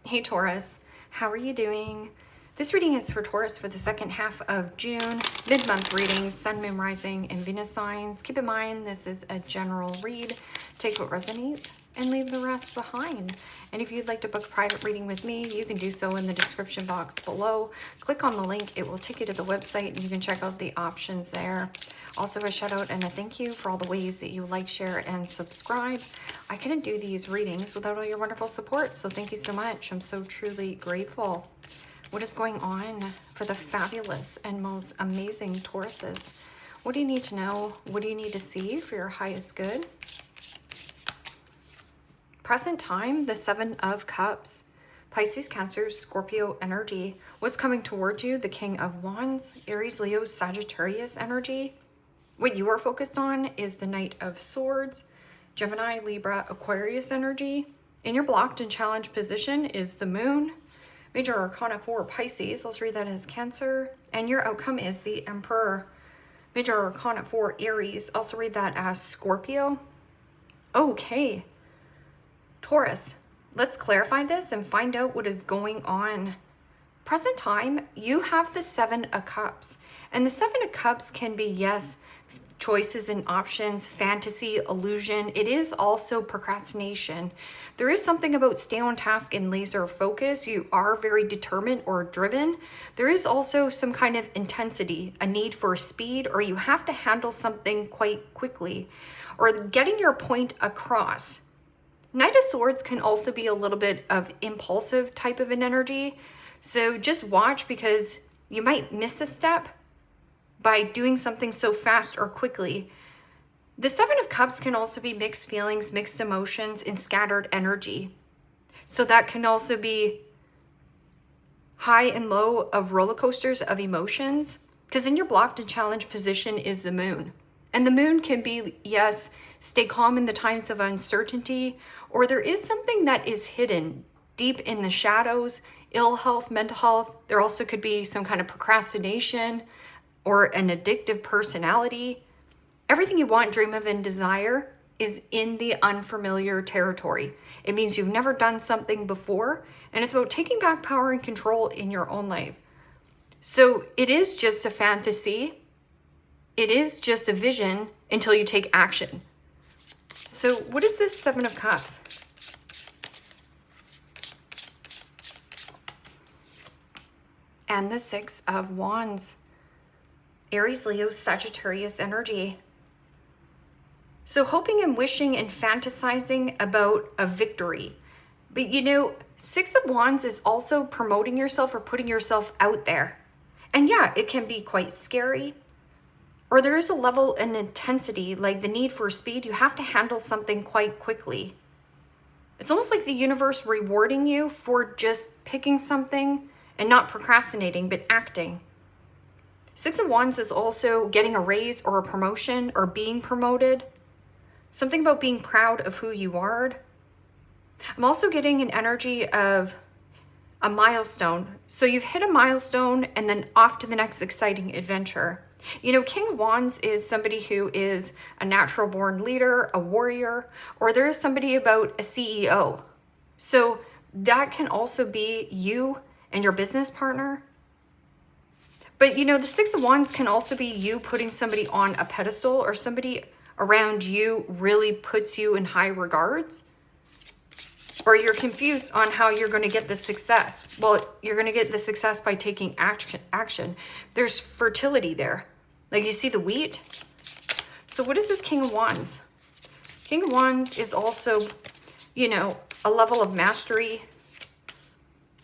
Hey Taurus, how are you doing? This reading is for Taurus for the second half of June, mid-month reading, Sun, Moon, Rising, and Venus signs. Keep in mind this is a general read. Take what resonates and leave the rest behind. And if you'd like to book a private reading with me, you can do so in the description box below. Click on the link, it will take you to the website and you can check out the options there. Also a shout out and a thank you for all the ways that you like, share, and subscribe. I couldn't do these readings without all your wonderful support, so thank you so much. I'm so truly grateful. What is going on for the fabulous and most amazing Tauruses? What do you need to know? What do you need to see for your highest good? Present time, the Seven of Cups. Pisces, Cancer, Scorpio energy. What's coming towards you? The King of Wands, Aries, Leo, Sagittarius energy. What you are focused on is the Knight of Swords, Gemini, Libra, Aquarius energy. In your blocked and challenged position is the Moon. Major Arcana for Pisces, let's read that as Cancer. And your outcome is the Emperor. Major Arcana for Aries, also read that as Scorpio. Okay. Taurus, let's clarify this and find out what is going on. Present time, you have the Seven of Cups. And the Seven of Cups can be, yes, choices and options, fantasy, illusion. It is also procrastination. There is something about stay on task and laser focus. You are very determined or driven. There is also some kind of intensity, a need for speed, or you have to handle something quite quickly, or getting your point across. Knight of Swords can also be a little bit of impulsive type of an energy. So just watch, because you might miss a step by doing something so fast or quickly. The Seven of Cups can also be mixed feelings, mixed emotions, and scattered energy. So that can also be high and low of roller coasters of emotions, because in your blocked and challenged position is the Moon. And the Moon can be, yes, stay calm in the times of uncertainty, or there is something that is hidden deep in the shadows, ill health, mental health. There also could be some kind of procrastination or an addictive personality. Everything you want, dream of, and desire is in the unfamiliar territory. It means you've never done something before, and it's about taking back power and control in your own life. So it is just a fantasy. It is just a vision until you take action. So what is this Seven of Cups? And the Six of Wands. Aries, Leo, Sagittarius energy. So hoping and wishing and fantasizing about a victory. But you know, Six of Wands is also promoting yourself or putting yourself out there. And yeah, it can be quite scary. Or there is a level and intensity, like the need for speed. You have to handle something quite quickly. It's almost like the universe rewarding you for just picking something and not procrastinating, but acting. Six of Wands is also getting a raise or a promotion or being promoted. Something about being proud of who you are. I'm also getting an energy of a milestone. So you've hit a milestone and then off to the next exciting adventure. You know, King of Wands is somebody who is a natural born leader, a warrior, or there is somebody about a CEO. So that can also be you and your business partner. But you know, the Six of Wands can also be you putting somebody on a pedestal, or somebody around you really puts you in high regards. Or you're confused on how you're going to get the success. Well, you're going to get the success by taking action. There's fertility there. Like you see the wheat. So what is this King of Wands? King of Wands is also, you know, a level of mastery.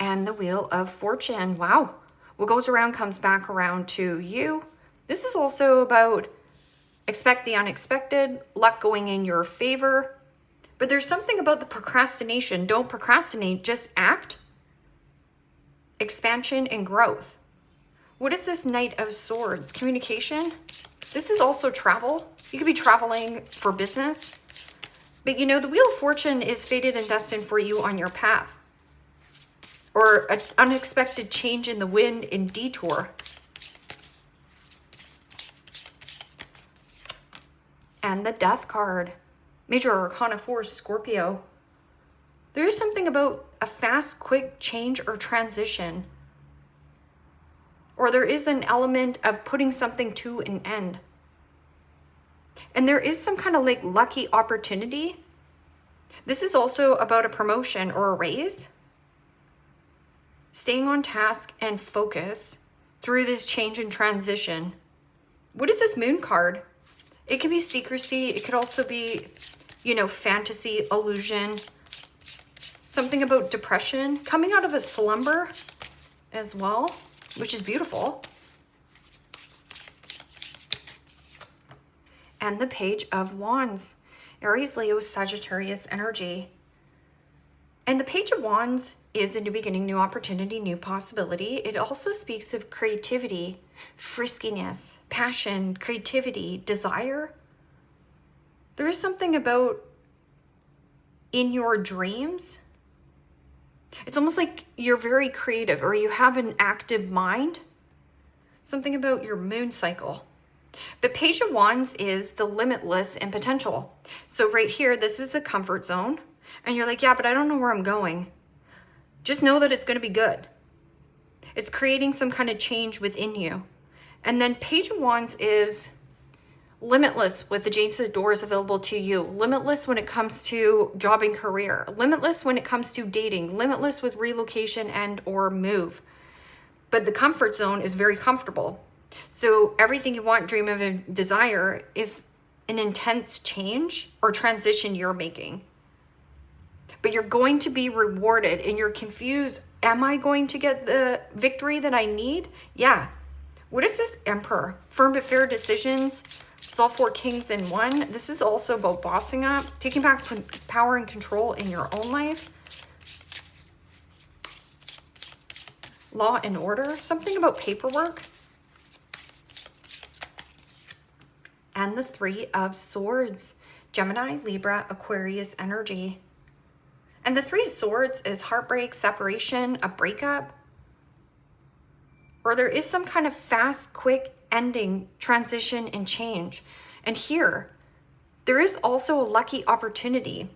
And the Wheel of Fortune. Wow. What goes around comes back around to you. This is also about expect the unexpected, luck going in your favor. But there's something about the procrastination. Don't procrastinate, just act. Expansion and growth. What is this Knight of Swords? Communication. This is also travel. You could be traveling for business. But you know, the Wheel of Fortune is fated and destined for you on your path. Or an unexpected change in the wind and detour. And the Death card. Major Arcana 4, Scorpio. There is something about a fast, quick change or transition. Or there is an element of putting something to an end. And there is some kind of like lucky opportunity. This is also about a promotion or a raise. Staying on task and focus through this change and transition. What is this moon card? It can be secrecy. It could also be, you know, fantasy, illusion. Something about depression. Coming out of a slumber as well, which is beautiful. And the Page of Wands. Aries, Leo, Sagittarius energy. And the Page of Wands is a new beginning, new opportunity, new possibility. It also speaks of creativity, friskiness, passion, creativity, desire. There is something about in your dreams. It's almost like you're very creative or you have an active mind. Something about your moon cycle. But Page of Wands is the limitless and potential. So right here, this is the comfort zone. And you're like, yeah, but I don't know where I'm going. Just know that it's going to be good. It's creating some kind of change within you. And then Page of Wands is limitless with adjacent doors available to you. Limitless when it comes to job and career. Limitless when it comes to dating. Limitless with relocation and or move. But the comfort zone is very comfortable. So everything you want, dream of, and desire is an intense change or transition you're making. But you're going to be rewarded and you're confused. Am I going to get the victory that I need? Yeah. What is this Emperor? Firm but fair decisions. It's all 4 kings in one. This is also about bossing up, taking back power and control in your own life. Law and order. Something about paperwork. And the 3 of Swords. Gemini, Libra, Aquarius energy. And the 3 of Swords is heartbreak, separation, a breakup. Or there is some kind of fast, quick ending, transition, and change. And here, there is also a lucky opportunity.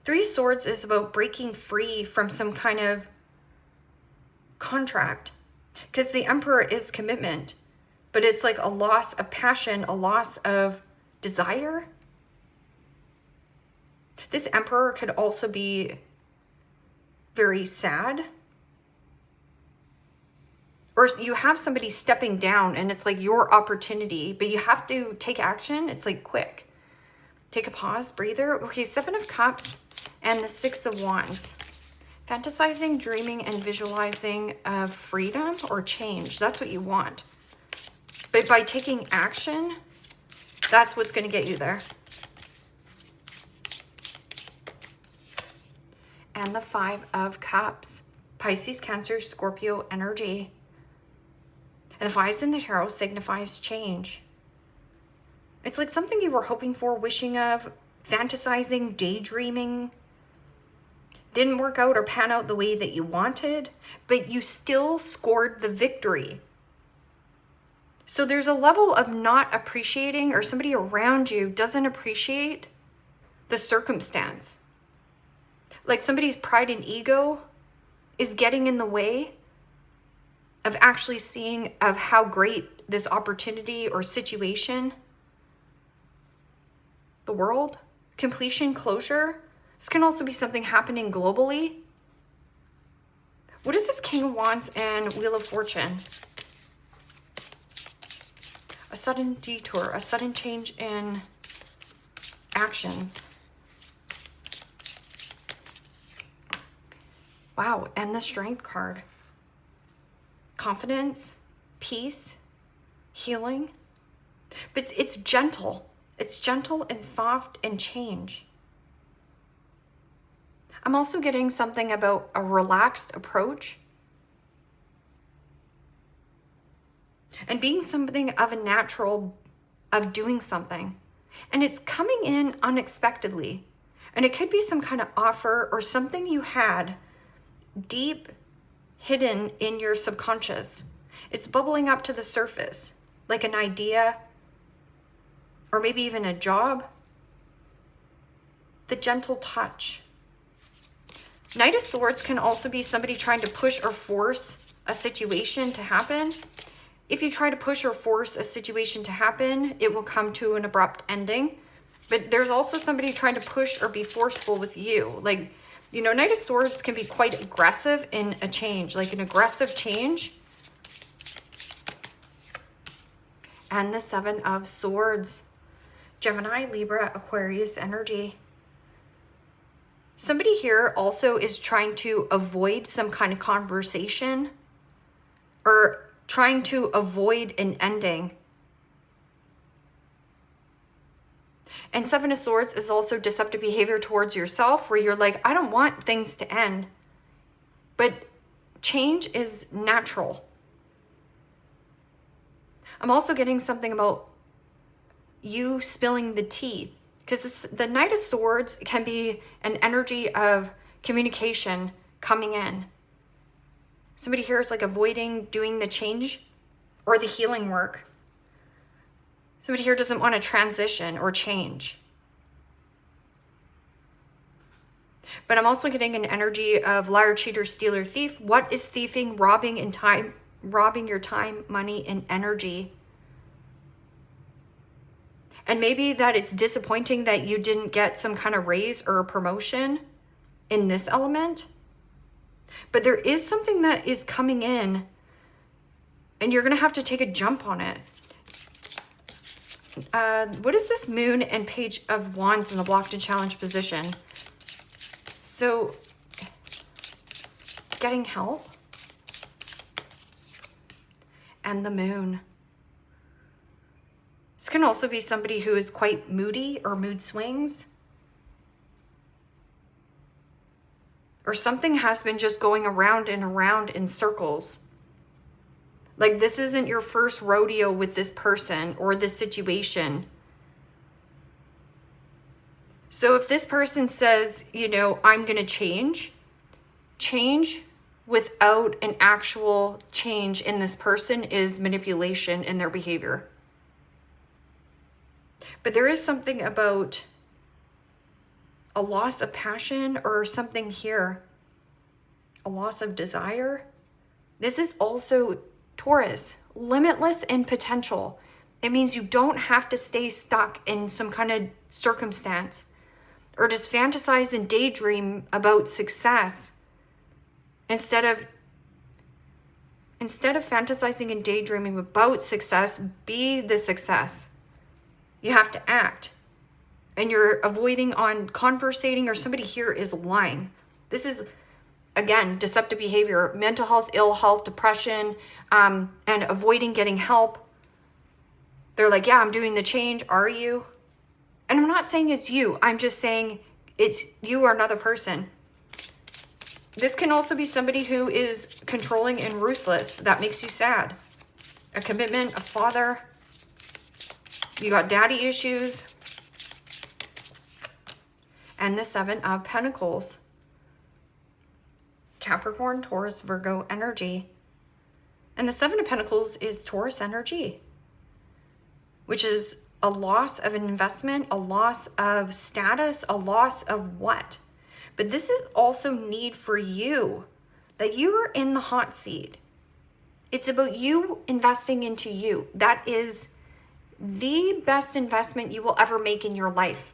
3 of Swords is about breaking free from some kind of contract. Because the Emperor is commitment. But it's like a loss of passion, a loss of desire. This Emperor could also be very sad. Or you have somebody stepping down and it's like your opportunity, but you have to take action. It's like quick. Take a pause, breather. Okay, 7 of Cups and the 6 of Wands. Fantasizing, dreaming, and visualizing of freedom or change. That's what you want. But by taking action, that's what's going to get you there. And the 5 of Cups. Pisces, Cancer, Scorpio energy. And the 5s in the tarot signifies change. It's like something you were hoping for, wishing of, fantasizing, daydreaming. Didn't work out or pan out the way that you wanted, but you still scored the victory. So there's a level of not appreciating, or somebody around you doesn't appreciate the circumstance. Like somebody's pride and ego is getting in the way of actually seeing of how great this opportunity or situation, the world, completion, closure. This can also be something happening globally. What is this King of Wands and Wheel of Fortune? A sudden detour, a sudden change in actions. Wow, and the Strength card. Confidence, peace, healing. But it's gentle. It's gentle and soft and change. I'm also getting something about a relaxed approach. And being something of a natural of doing something. And it's coming in unexpectedly. And it could be some kind of offer or something you had deep hidden in your subconscious. It's bubbling up to the surface, like an idea or maybe even a job. The gentle touch. Knight of Swords can also be somebody trying to push or force a situation to happen. If you try to push or force a situation to happen, it will come to an abrupt ending. But there's also somebody trying to push or be forceful with you. Like, you know, Knight of Swords can be quite aggressive in a change, like an aggressive change. And the Seven of Swords. Gemini, Libra, Aquarius energy. Somebody here also is trying to avoid some kind of conversation or trying to avoid an ending. And Seven of Swords is also deceptive behavior towards yourself, where you're like, I don't want things to end. But change is natural. I'm also getting something about you spilling the tea. Because the Knight of Swords can be an energy of communication coming in. Somebody here is like avoiding doing the change or the healing work. Somebody here doesn't want to transition or change. But I'm also getting an energy of liar, cheater, stealer, thief. What is thieving? Robbing in time, robbing your time, money, and energy. And maybe that it's disappointing that you didn't get some kind of raise or a promotion in this element. But there is something that is coming in and you're going to have to take a jump on it. What is this Moon and Page of Wands in the blocked and challenged position? So, getting help. And the Moon. This can also be somebody who is quite moody or mood swings. Or something has been just going around and around in circles. Like this isn't your first rodeo with this person or this situation. So if this person says, you know, I'm going to change without an actual change in this person is manipulation in their behavior. But there is something about a loss of passion or something here. A loss of desire. This is also Taurus, limitless in potential. It means you don't have to stay stuck in some kind of circumstance or just fantasize and daydream about success instead of fantasizing and daydreaming about success, be the success. You have to act. And you're avoiding on conversating, or somebody here is lying. This is, again, deceptive behavior, mental health, ill health, depression, and avoiding getting help. They're like, yeah, I'm doing the change. Are you? And I'm not saying it's you. I'm just saying it's you or another person. This can also be somebody who is controlling and ruthless. That makes you sad. A commitment, a father. You got daddy issues. And the Seven of Pentacles. Capricorn, Taurus, Virgo energy. And the Seven of Pentacles is Taurus energy, which is a loss of an investment, a loss of status, a loss of what? But this is also need for you, that you are in the hot seat. It's about you investing into you. That is the best investment you will ever make in your life.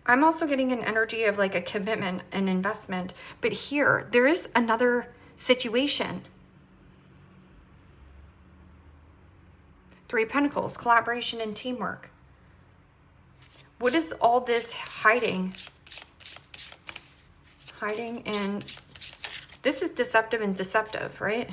I'm also getting an energy of like a commitment, an investment. But here, there is another situation. Three of Pentacles, collaboration and teamwork. What is all this hiding? Hiding in... This is deceptive and deceptive, right?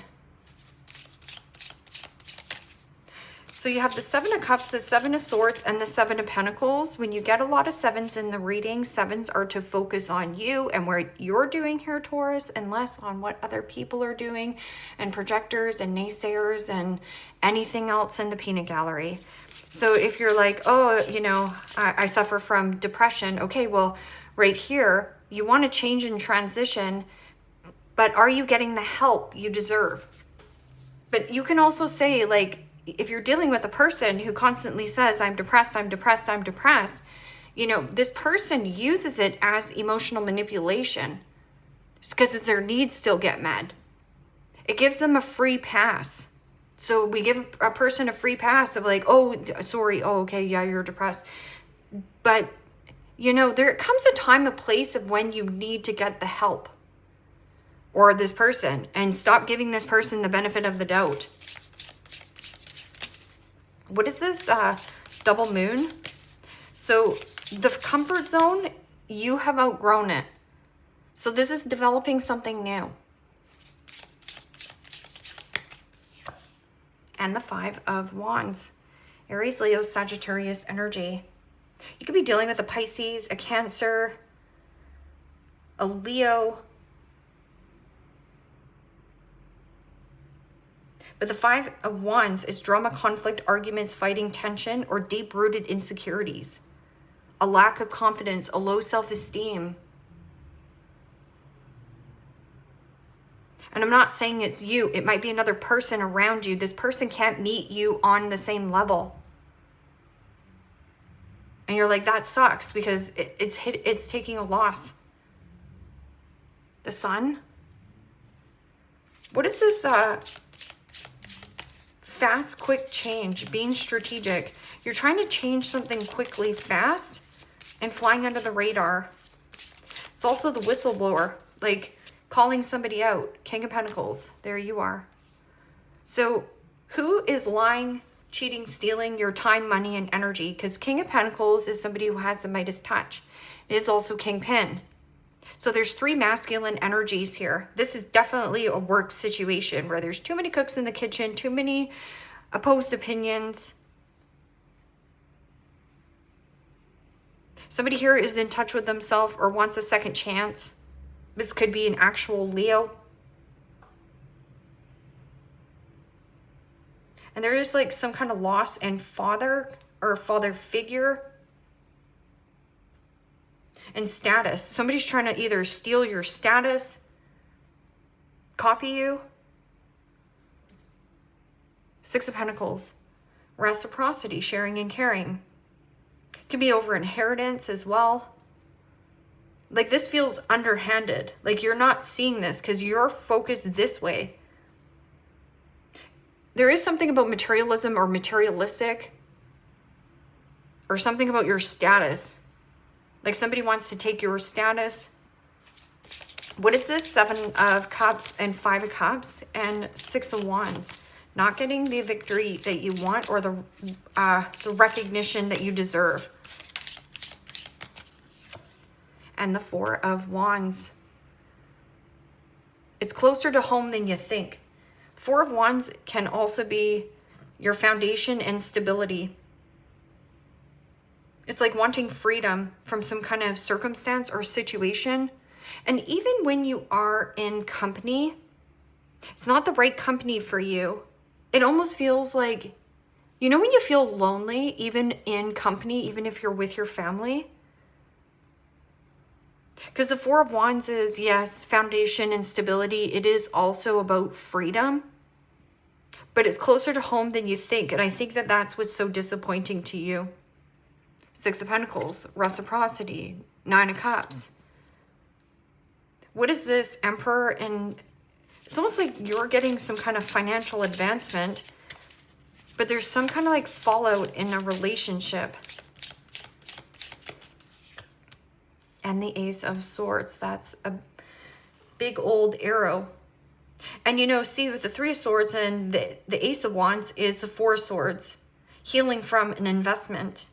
So you have the Seven of Cups, the Seven of Swords, and the Seven of Pentacles. When you get a lot of sevens in the reading, sevens are to focus on you and where you're doing here, Taurus, and less on what other people are doing, and projectors and naysayers and anything else in the peanut gallery. So if you're like, oh, you know, I suffer from depression. Okay, well, right here, you want to change and transition, but are you getting the help you deserve? But you can also say, like, if you're dealing with a person who constantly says, I'm depressed, I'm depressed, I'm depressed, You know, this person uses it as emotional manipulation because it's their needs still get met. It gives them a free pass. So we give a person a free pass of like, oh, sorry, oh, okay, yeah, you're depressed. But, you know, there comes a time, a place of when you need to get the help. Or this person, and stop giving this person the benefit of the doubt. What is this? Double moon? So the comfort zone, you have outgrown it. So this is developing something new. And the 5 of Wands. Aries, Leo, Sagittarius energy. You could be dealing with a Pisces, a Cancer, a Leo. But the 5 of Wands is drama, conflict, arguments, fighting, tension, or deep-rooted insecurities. A lack of confidence, a low self-esteem. And I'm not saying it's you. It might be another person around you. This person can't meet you on the same level. And you're like, that sucks because it's taking a loss. The Sun. What is this fast, quick change, being strategic? You're trying to change something quickly, fast, and flying under the radar. It's also the whistleblower, like calling somebody out. King of Pentacles, there you are. So who is lying, cheating, stealing your time, money, and energy? Because King of Pentacles is somebody who has the Midas touch. It is also Kingpin. So there's 3 masculine energies here. This is definitely a work situation where there's too many cooks in the kitchen, too many opposed opinions. Somebody here is in touch with themselves or wants a second chance. This could be an actual Leo. And there is like some kind of loss in father or father figure. And status. Somebody's trying to either steal your status, copy you. 6 of Pentacles. Reciprocity, sharing and caring. It can be over inheritance as well. Like this feels underhanded. Like you're not seeing this because you're focused this way. There is something about materialism or materialistic. Or something about your status. Like somebody wants to take your status. What is this? 7 of Cups and 5 of Cups and 6 of Wands. Not getting the victory that you want or the recognition that you deserve. And the 4 of Wands. It's closer to home than you think. 4 of Wands can also be your foundation and stability. It's like wanting freedom from some kind of circumstance or situation. And even when you are in company, it's not the right company for you. It almost feels like, you know when you feel lonely, even in company, even if you're with your family? Because the 4 of Wands is, yes, foundation and stability. It is also about freedom. But it's closer to home than you think. And I think that that's what's so disappointing to you. 6 of Pentacles, reciprocity, 9 of Cups. What is this? Emperor, and it's almost like you're getting some kind of financial advancement, but there's some kind of like fallout in a relationship. And the Ace of Swords, that's a big old arrow. And you know, see with the 3 of Swords and the Ace of Wands is the 4 of Swords, healing from an investment.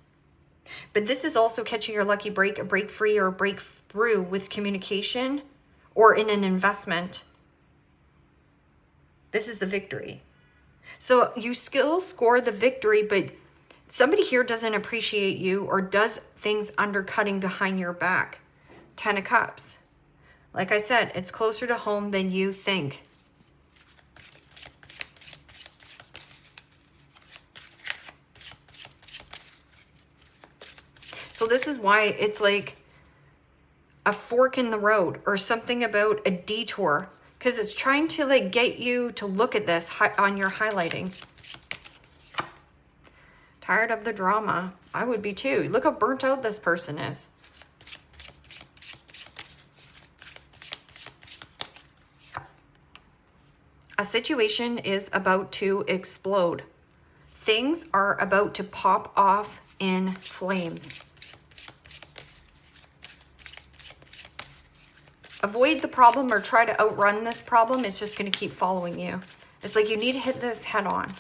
But this is also catching your lucky break, a break free or a breakthrough with communication or in an investment. This is the victory. So you still score the victory, but somebody here doesn't appreciate you or does things undercutting behind your back. 10 of Cups. Like I said, it's closer to home than you think. So this is why it's like a fork in the road or something about a detour, because it's trying to like get you to look at this on your highlighting. Tired of the drama. I would be too. Look how burnt out this person is. A situation is about to explode. Things are about to pop off in flames. Avoid the problem or try to outrun this problem. It's just going to keep following you. It's like you need to hit this head on.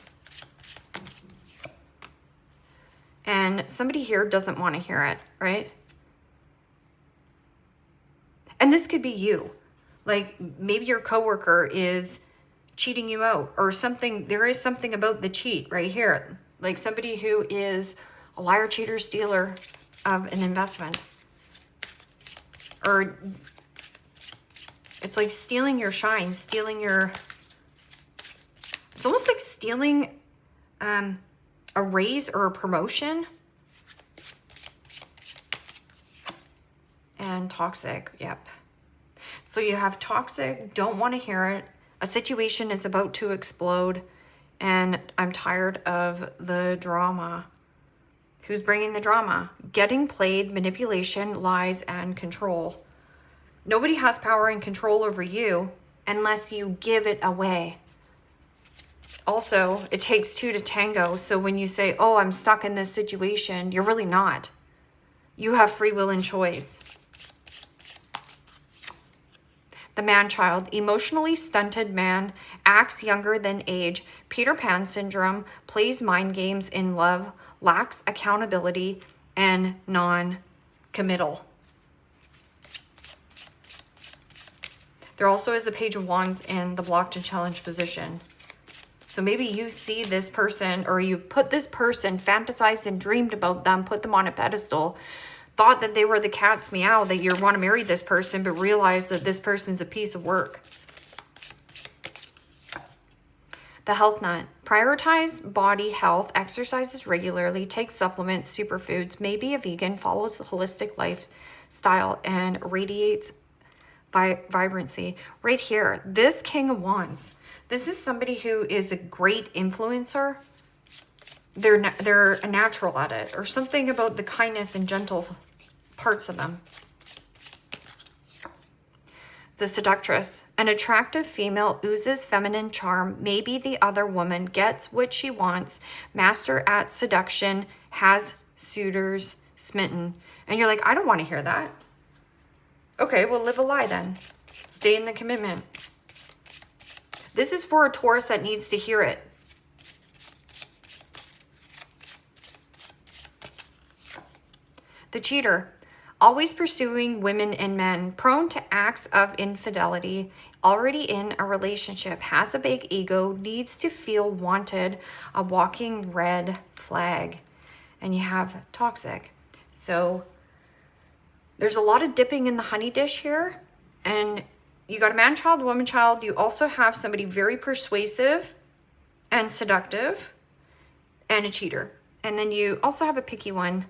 And somebody here doesn't want to hear it, right? And this could be you. Like maybe your coworker is cheating you out or something. There is something about the cheat right here. Like somebody who is a liar, cheater, stealer of an investment. Or it's like stealing your shine, stealing your... It's almost like stealing a raise or a promotion. And toxic, yep. So you have toxic, don't want to hear it. A situation is about to explode. And I'm tired of the drama. Who's bringing the drama? Getting played, manipulation, lies, and control. Nobody has power and control over you unless you give it away. Also, it takes two to tango. So when you say, oh, I'm stuck in this situation, you're really not. You have free will and choice. The man-child, emotionally stunted man, acts younger than age, Peter Pan syndrome, plays mind games in love, lacks accountability, and non-committal. There also is the Page of Wands in the blocked and challenged position. So maybe you see this person, or you've put this person, fantasized and dreamed about them, put them on a pedestal, thought that they were the cat's meow, that you want to marry this person, but realize that this person's a piece of work. The health nut. Prioritize body health, exercises regularly, take supplements, superfoods, may be a vegan, follows a holistic lifestyle, and radiates vibrancy. Right here, this King of Wands. This is somebody who is a great influencer. They're a natural at it, or something about the kindness and gentle parts of them. The seductress. An attractive female oozes feminine charm. Maybe the other woman gets what she wants. Master at seduction, has suitors smitten. And you're like, I don't want to hear that. Okay, well, live a lie then. Stay in the commitment. This is for a Taurus that needs to hear it. The cheater. Always pursuing women and men, prone to acts of infidelity, already in a relationship, has a big ego, needs to feel wanted, a walking red flag. And you have toxic. So there's a lot of dipping in the honey dish here. And you got a man child, woman child. You also have somebody very persuasive and seductive and a cheater. And then you also have a picky one.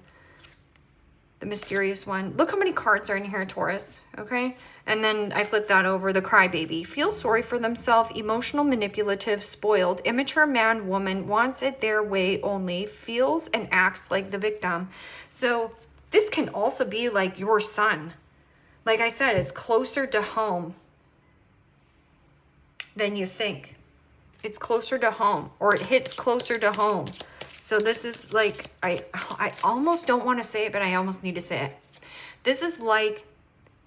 The mysterious one. Look how many cards are in here, Taurus. Okay. And then I flip that over. The crybaby. Feels sorry for themselves. Emotional, manipulative, spoiled. Immature man, woman. Wants it their way only. Feels and acts like the victim. So this can also be like your son. Like I said, it's closer to home than you think. It's closer to home. Or it hits closer to home. So this is like, I almost don't want to say it, but I almost need to say it. This is like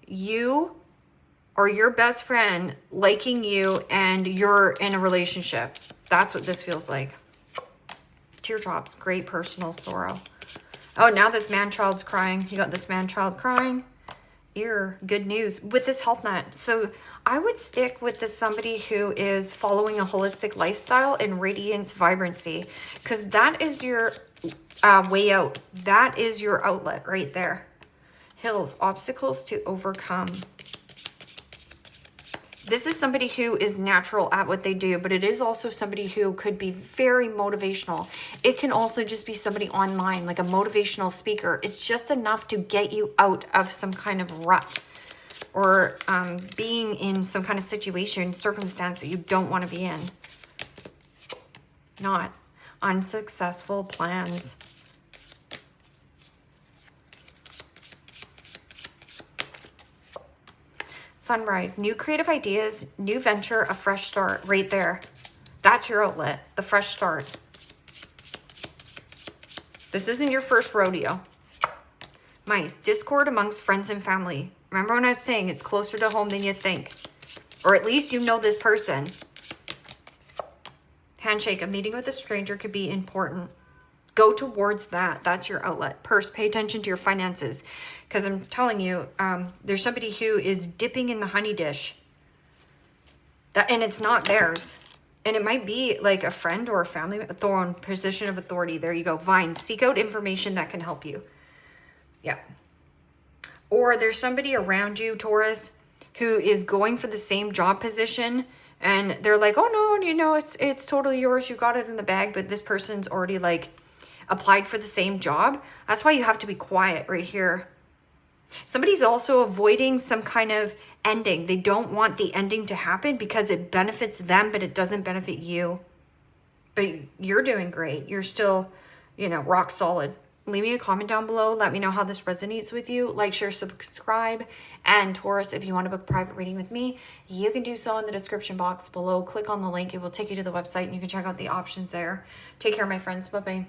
you or your best friend liking you and you're in a relationship. That's what this feels like. Teardrops, great personal sorrow. Oh, now this man-child's crying. You got this man-child crying. Ear, good news with this health nut. So I would stick with this somebody who is following a holistic lifestyle and radiance vibrancy, because that is your way out. That is your outlet right there. Hills, obstacles to overcome. This is somebody who is natural at what they do, but it is also somebody who could be very motivational. It can also just be somebody online, like a motivational speaker. It's just enough to get you out of some kind of rut or being in some kind of situation, circumstance that you don't want to be in. Not unsuccessful plans. Sunrise, new creative ideas, new venture, a fresh start right there. That's your outlet, the fresh start. This isn't your first rodeo. Mice, discord amongst friends and family. Remember when I was saying it's closer to home than you think. Or at least you know this person. Handshake, a meeting with a stranger could be important. Go towards that. That's your outlet. Purse, pay attention to your finances. Because I'm telling you, there's somebody who is dipping in the honey dish. And it's not theirs. And it might be like a friend or a family thorn position of authority. There you go. Vine, seek out information that can help you. Yeah. Or there's somebody around you, Taurus, who is going for the same job position. And they're like, oh, no, you know, it's totally yours. You got it in the bag. But this person's already like applied for the same job. That's why you have to be quiet right here. Somebody's also avoiding some kind of ending. They don't want the ending to happen because it benefits them, but it doesn't benefit you. But you're doing great. You're still, you know, rock solid. Leave me a comment down below. Let me know how this resonates with you. Like, share, subscribe. And Taurus, if you want to book a private reading with me, you can do so in the description box below. Click on the link. It will take you to the website and you can check out the options there. Take care, my friends. Bye-bye.